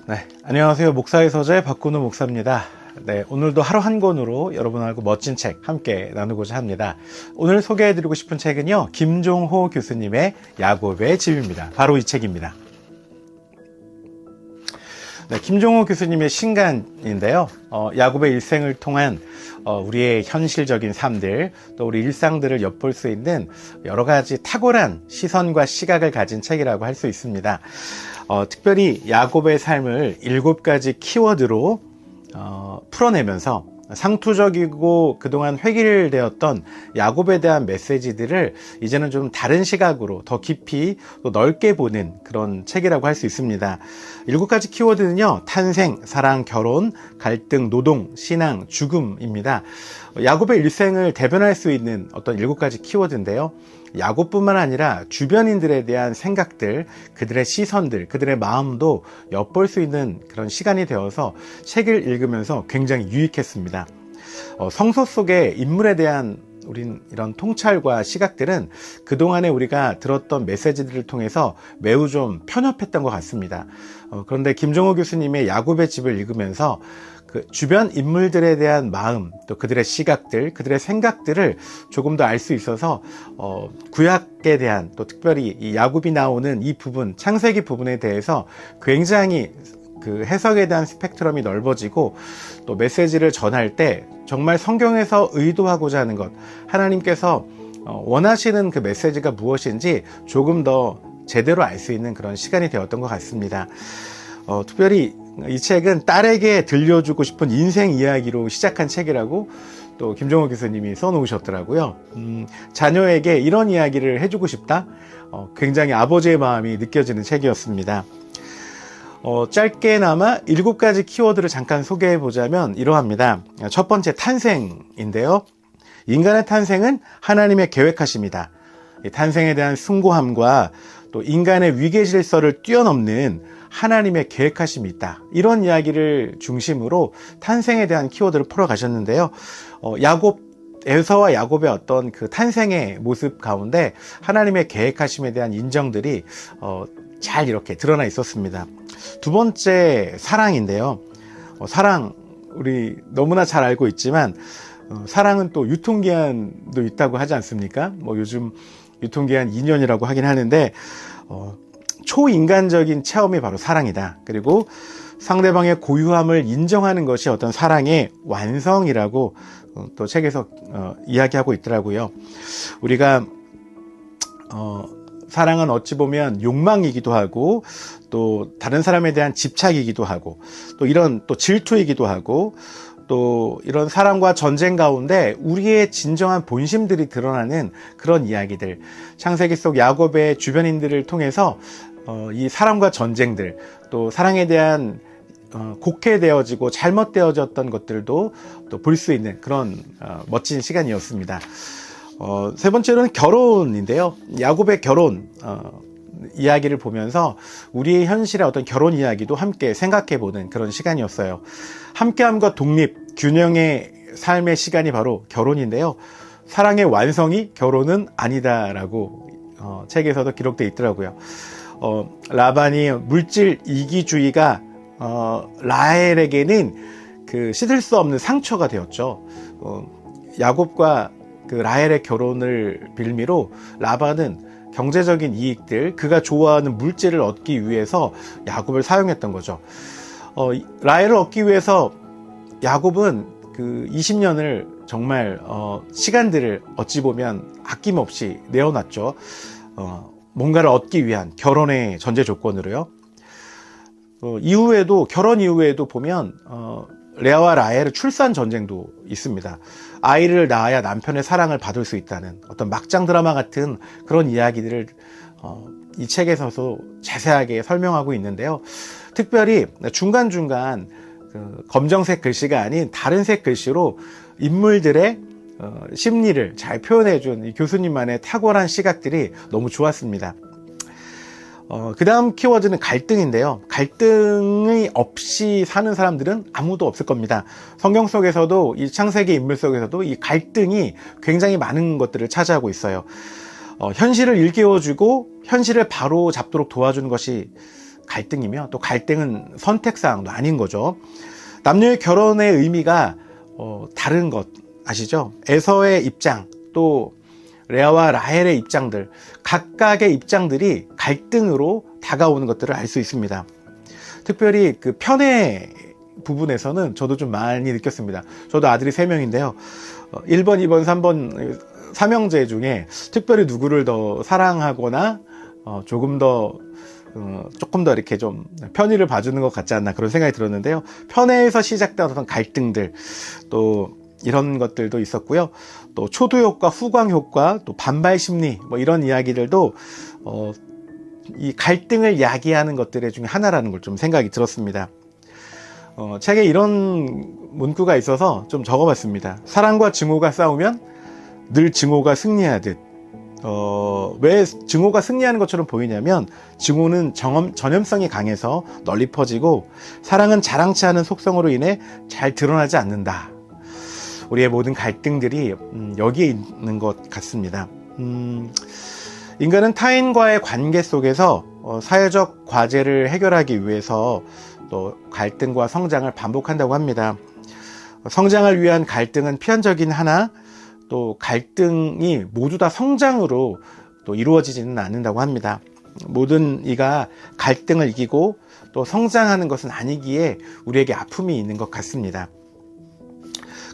네, 안녕하세요. 목사의 서재 박근우 목사입니다. 네, 오늘도 하루 한 권으로 여러분하고 멋진 책 함께 나누고자 합니다. 오늘 소개해드리고 싶은 책은요, 김종호 교수님의 야곱의 집입니다. 바로 이 책입니다. 네, 김종호 교수님의 신간인데요. 야곱의 일생을 통한 우리의 현실적인 삶들, 또 우리 일상들을 엿볼 수 있는 여러 가지 탁월한 시선과 시각을 가진 책이라고 할 수 있습니다. 특별히 야곱의 삶을 7가지 키워드로 풀어내면서 상투적이고 그동안 획일되었던 야곱에 대한 메시지들을 이제는 좀 다른 시각으로 더 깊이 또 넓게 보는 그런 책이라고 할 수 있습니다. 7가지 키워드는요, 탄생, 사랑, 결혼, 갈등, 노동, 신앙, 죽음입니다. 야곱의 일생을 대변할 수 있는 어떤 7가지 키워드인데요. 야곱뿐만 아니라 주변인들에 대한 생각들, 그들의 시선들, 그들의 마음도 엿볼 수 있는 그런 시간이 되어서 책을 읽으면서 굉장히 유익했습니다. 성서 속의 인물에 대한 우린 이런 통찰과 시각들은 그동안에 우리가 들었던 메시지들을 통해서 매우 좀 편협했던 것 같습니다. 그런데 김종호 교수님의 야곱의 집을 읽으면서 그 주변 인물들에 대한 마음, 또 그들의 시각들, 그들의 생각들을 조금 더 알 수 있어서 구약에 대한, 또 특별히 이 야곱이 나오는 이 부분, 창세기 부분에 대해서 굉장히 그 해석에 대한 스펙트럼이 넓어지고, 또 메시지를 전할 때 정말 성경에서 의도하고자 하는 것, 하나님께서 원하시는 그 메시지가 무엇인지 조금 더 제대로 알 수 있는 그런 시간이 되었던 것 같습니다. 특별히 이 책은 딸에게 들려주고 싶은 인생 이야기로 시작한 책이라고 또 김종호 교수님이 써놓으셨더라고요. 자녀에게 이런 이야기를 해주고 싶다? 굉장히 아버지의 마음이 느껴지는 책이었습니다. 짧게나마 7가지 키워드를 잠깐 소개해 보자면 이러합니다. 첫 번째, 탄생인데요. 인간의 탄생은 하나님의 계획하십니다. 탄생에 대한 숭고함과 또 인간의 위계 질서를 뛰어넘는 하나님의 계획하심이 있다. 이런 이야기를 중심으로 탄생에 대한 키워드를 풀어가셨는데요. 에서와 야곱의 어떤 그 탄생의 모습 가운데 하나님의 계획하심에 대한 인정들이 잘 이렇게 드러나 있었습니다. 두 번째, 사랑인데요. 사랑, 우리 너무나 잘 알고 있지만 사랑은 또 유통기한도 있다고 하지 않습니까? 요즘 유통기한 2년이라고 하긴 하는데 초인간적인 체험이 바로 사랑이다. 그리고 상대방의 고유함을 인정하는 것이 어떤 사랑의 완성이라고 또 책에서 이야기하고 있더라고요. 우리가 사랑은 어찌 보면 욕망이기도 하고, 또 다른 사람에 대한 집착이기도 하고, 또 이런 또 질투이기도 하고, 또 이런 사랑과 전쟁 가운데 우리의 진정한 본심들이 드러나는 그런 이야기들, 창세기 속 야곱의 주변인들을 통해서 이 사랑과 전쟁들, 또 사랑에 대한 곡해되어지고 잘못되어졌던 것들도 또 볼 수 있는 그런 멋진 시간이었습니다. 세 번째로는 결혼인데요. 야곱의 결혼 이야기를 보면서 우리의 현실의 어떤 결혼 이야기도 함께 생각해보는 그런 시간이었어요. 함께함과 독립, 균형의 삶의 시간이 바로 결혼인데요. 사랑의 완성이 결혼은 아니다라고 책에서도 기록되어 있더라고요. 라반이 물질 이기주의가 라헬에게는 그 씻을 수 없는 상처가 되었죠. 야곱과 그 라헬의 결혼을 빌미로 라반은 경제적인 이익들, 그가 좋아하는 물질을 얻기 위해서 야곱을 사용했던 거죠. 라헬을 얻기 위해서 야곱은 그 20년을 정말 시간들을 어찌 보면 아낌없이 내어놨죠. 뭔가를 얻기 위한 결혼의 전제 조건으로요. 이후에도, 결혼 이후에도 보면 레아와 라헬의 출산 전쟁도 있습니다. 아이를 낳아야 남편의 사랑을 받을 수 있다는 어떤 막장 드라마 같은 그런 이야기들을 이 책에서도 자세하게 설명하고 있는데요. 특별히 중간중간 그 검정색 글씨가 아닌 다른 색 글씨로 인물들의 심리를 잘 표현해준 이 교수님만의 탁월한 시각들이 너무 좋았습니다. 그 다음 키워드는 갈등인데요. 갈등이 없이 사는 사람들은 아무도 없을 겁니다. 성경 속에서도, 이 창세기 인물 속에서도 이 갈등이 굉장히 많은 것들을 차지하고 있어요. 현실을 일깨워주고 현실을 바로 잡도록 도와주는 것이 갈등이며, 또 갈등은 선택사항도 아닌 거죠. 남녀의 결혼의 의미가 다른 것 아시죠? 에서의 입장, 또 레아와 라헬의 입장들, 각각의 입장들이 갈등으로 다가오는 것들을 알 수 있습니다. 특별히 그 편애 부분에서는 저도 좀 많이 느꼈습니다. 저도 아들이 3명인데요. 1번, 2번, 3번 삼형제 중에 특별히 누구를 더 사랑하거나 조금 더 조금 더 이렇게 좀 편의를 봐주는 것 같지 않나, 그런 생각이 들었는데요. 편애에서 시작된 어떤 갈등들, 또 이런 것들도 있었고요. 또 초두 효과, 후광 효과, 또 반발 심리, 뭐 이런 이야기들도 이 갈등을 야기하는 것들 중에 하나라는 걸 좀 생각이 들었습니다. 책에 이런 문구가 있어서 좀 적어봤습니다. 사랑과 증오가 싸우면 늘 증오가 승리하듯. 왜 증오가 승리하는 것처럼 보이냐면, 증오는 전염성이 강해서 널리 퍼지고, 사랑은 자랑치 않은 속성으로 인해 잘 드러나지 않는다. 우리의 모든 갈등들이 여기에 있는 것 같습니다. 인간은 타인과의 관계 속에서 사회적 과제를 해결하기 위해서 또 갈등과 성장을 반복한다고 합니다. 성장을 위한 갈등은 필연적인 하나, 또 갈등이 모두 다 성장으로 또 이루어지지는 않는다고 합니다. 모든 이가 갈등을 이기고 또 성장하는 것은 아니기에 우리에게 아픔이 있는 것 같습니다.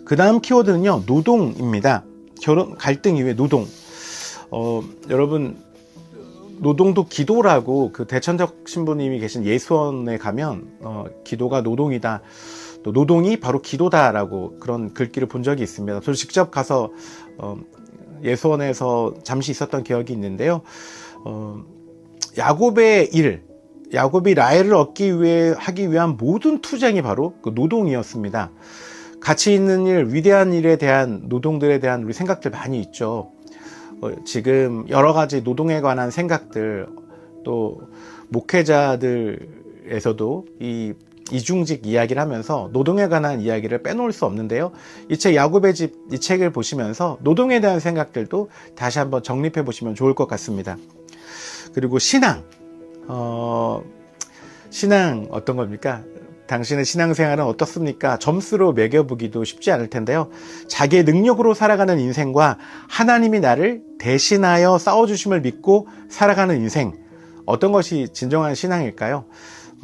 그 다음 키워드는요, 노동입니다. 갈등 이후에 노동. 여러분, 노동도 기도라고, 그 대천적 신부님이 계신 예수원에 가면 기도가 노동이다, 또 노동이 바로 기도다라고 그런 글귀를 본 적이 있습니다. 저도 직접 가서 예수원에서 잠시 있었던 기억이 있는데요. 야곱의 일, 야곱이 라헬을 하기 위한 모든 투쟁이 바로 그 노동이었습니다. 가치 있는 일, 위대한 일에 대한 노동들에 대한 우리 생각들 많이 있죠. 지금 여러 가지 노동에 관한 생각들, 또 목회자들에서도 이 이중직 이야기를 하면서 노동에 관한 이야기를 빼놓을 수 없는데요. 이 책 야곱의 집, 이 책을 보시면서 노동에 대한 생각들도 다시 한번 정립해 보시면 좋을 것 같습니다. 그리고 신앙. 신앙 어떤 겁니까? 당신의 신앙생활은 어떻습니까? 점수로 매겨보기도 쉽지 않을 텐데요. 자기의 능력으로 살아가는 인생과 하나님이 나를 대신하여 싸워주심을 믿고 살아가는 인생, 어떤 것이 진정한 신앙일까요?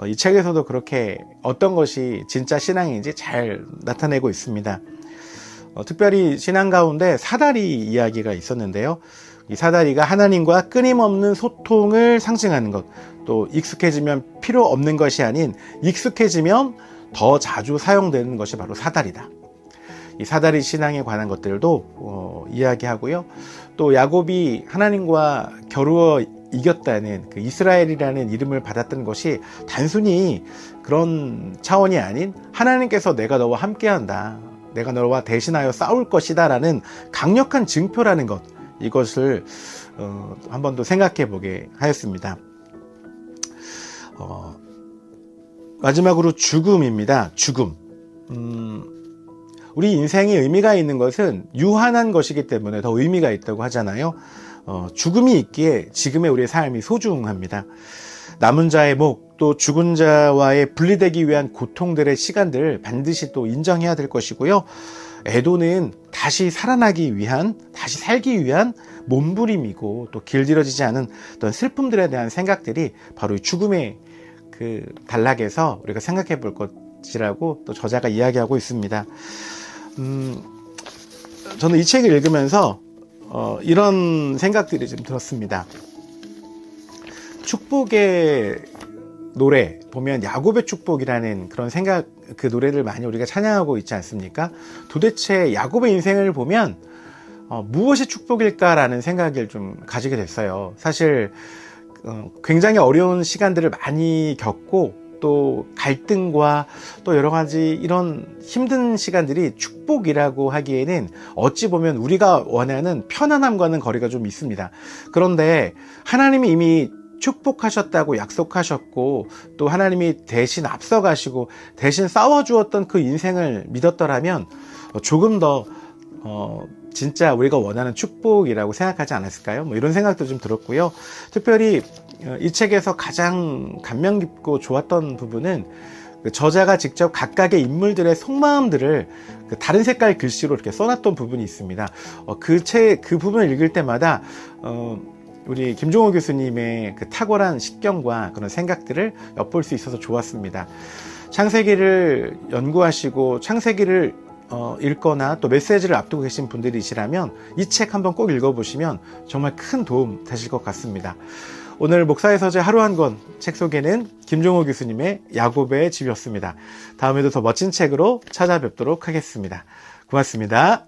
이 책에서도 그렇게 어떤 것이 진짜 신앙인지 잘 나타내고 있습니다. 특별히 신앙 가운데 사다리 이야기가 있었는데요. 이 사다리가 하나님과 끊임없는 소통을 상징하는 것, 또 익숙해지면 필요 없는 것이 아닌 익숙해지면 더 자주 사용되는 것이 바로 사다리다. 이 사다리 신앙에 관한 것들도 이야기하고요. 또 야곱이 하나님과 겨루어 이겼다는 그 이스라엘이라는 이름을 받았던 것이 단순히 그런 차원이 아닌, 하나님께서 내가 너와 함께한다, 내가 너와 대신하여 싸울 것이다 라는 강력한 증표라는 것, 이것을 한 번 더 생각해 보게 하였습니다. 마지막으로 죽음입니다. 죽음. 우리 인생에 의미가 있는 것은 유한한 것이기 때문에 더 의미가 있다고 하잖아요. 죽음이 있기에 지금의 우리의 삶이 소중합니다. 남은 자의 목, 또 죽은 자와의 분리되기 위한 고통들의 시간들을 반드시 또 인정해야 될 것이고요. 애도는 다시 살아나기 위한, 다시 살기 위한 몸부림이고, 또 길들여지지 않은 어떤 슬픔들에 대한 생각들이 바로 이 죽음의 그 단락에서 우리가 생각해 볼 것이라고 또 저자가 이야기하고 있습니다. 저는 이 책을 읽으면서 이런 생각들이 좀 들었습니다. 축복의 노래 보면 야곱의 축복이라는 그런 생각, 그 노래를 많이 우리가 찬양하고 있지 않습니까? 도대체 야곱의 인생을 보면 무엇이 축복일까라는 생각을 좀 가지게 됐어요. 사실 굉장히 어려운 시간들을 많이 겪고, 또 갈등과 또 여러 가지 이런 힘든 시간들이 축복이라고 하기에는 어찌 보면 우리가 원하는 편안함과는 거리가 좀 있습니다. 그런데 하나님이 이미 축복하셨다고 약속하셨고 또 하나님이 대신 앞서가시고 대신 싸워주었던 그 인생을 믿었더라면 조금 더 진짜 우리가 원하는 축복이라고 생각하지 않았을까요? 뭐 이런 생각도 좀 들었고요. 특별히 이 책에서 가장 감명 깊고 좋았던 부분은 그 저자가 직접 각각의 인물들의 속마음들을 그 다른 색깔 글씨로 이렇게 써놨던 부분이 있습니다. 그 부분을 읽을 때마다 우리 김종호 교수님의 그 탁월한 식견과 그런 생각들을 엿볼 수 있어서 좋았습니다. 창세기를 연구하시고 창세기를 읽거나 또 메시지를 앞두고 계신 분들이시라면 이 책 한번 꼭 읽어보시면 정말 큰 도움 되실 것 같습니다. 오늘 목사의 서재 하루 한 권 책 소개는 김종호 교수님의 야곱의 집이었습니다. 다음에도 더 멋진 책으로 찾아뵙도록 하겠습니다. 고맙습니다.